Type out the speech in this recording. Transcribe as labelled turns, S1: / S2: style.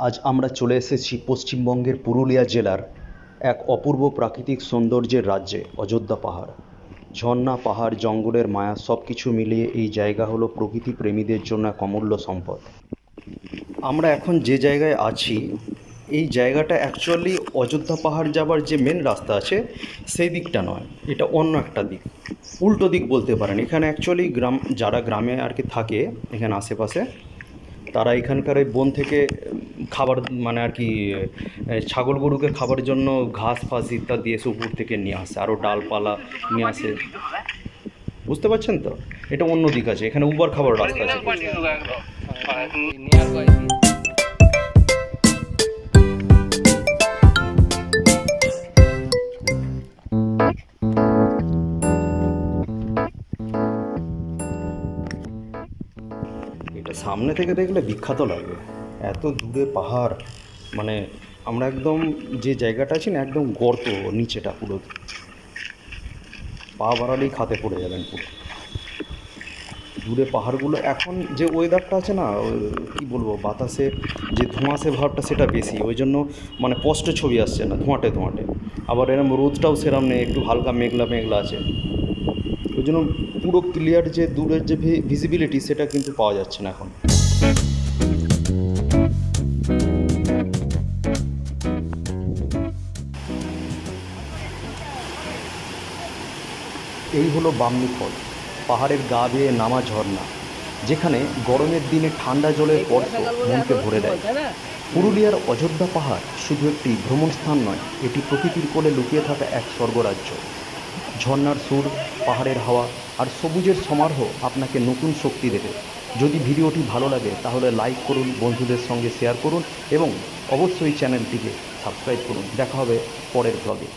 S1: আজ আমরা চলে এসেছি পশ্চিমবঙ্গের পুরুলিয়া জেলার এক অপূর্ব প্রাকৃতিক সৌন্দর্যের রাজ্যে অযোধ্যা পাহাড়। ঝর্ণা, পাহাড়, জঙ্গলের মায়া সব কিছু মিলিয়ে এই জায়গা হলো প্রকৃতি প্রেমীদের জন্য এক অমূল্য সম্পদ। আমরা এখন যে জায়গায় আছি, এই জায়গাটা অ্যাকচুয়ালি অযোধ্যা পাহাড় যাবার যে মেন রাস্তা আছে সেই দিকটা নয়, এটা অন্য একটা দিক, উল্টো দিক বলতে পারেন। এখানে অ্যাকচুয়ালি যারা গ্রামে আর কি থাকে এখানে আশেপাশে, তারা এখানকার এই বন থেকে খাবার মানে আর কি ছাগল গরুকে খাবার জন্য ঘাস ফাস ইত্যাদি এসে উপর থেকে নিয়ে আসে, আরও ডালপালা নিয়ে আসে। বুঝতে পারছেন তো? এটা অন্য দিক আছে, এখানে উবার খাবার রাস্তা আছে। এটা সামনে থেকে দেখলে বিখ্যাত লাগবে, এত দূরে পাহাড়। মানে আমরা একদম যে জায়গাটা আছি না, একদম গর্ত নিচেটা, পুরো পা বাড়ালেই খাতে পড়ে যাবেন পুরো। দূরে পাহাড়গুলো, এখন যে ওয়েদারটা আছে না, কী বলবো, বাতাসে যে ধোঁয়াশে ভাবটা সেটা বেশি, ওই জন্য মানে স্পষ্ট ছবি আসছে না, ধোঁয়াটে ধোঁয়াটে। আবার এরম রোদটাও সেরম নেই, একটু হালকা মেঘলা মেঘলা আছে, ওই জন্য পুরো ক্লিয়ার যে দূরের যে ভিজিবিলিটি সেটা কিন্তু পাওয়া যাচ্ছে না এখন। এই হলো বামনি ফল, পাহাড়ের গা বেয়ে নামা ঝর্ণা, যেখানে গরমের দিনে ঠান্ডা জলের স্পর্শ মনকে ভরে দেয়। পুরুলিয়ার অযোধ্যা পাহাড় শুধু একটি ভ্রমণ স্থান নয়, এটি প্রকৃতির কোলে লুকিয়ে থাকা এক স্বর্গরাজ্য। ঝর্ণার সুর, পাহাড়ের হাওয়া আর সবুজের সমারোহ আপনাকে নতুন শক্তি দেবে। যদি ভিডিওটি ভালো লাগে তাহলে লাইক করুন, বন্ধুদের সঙ্গে শেয়ার করুন এবং অবশ্যই চ্যানেলটিকে সাবস্ক্রাইব করুন। দেখা হবে পরের ব্লগে।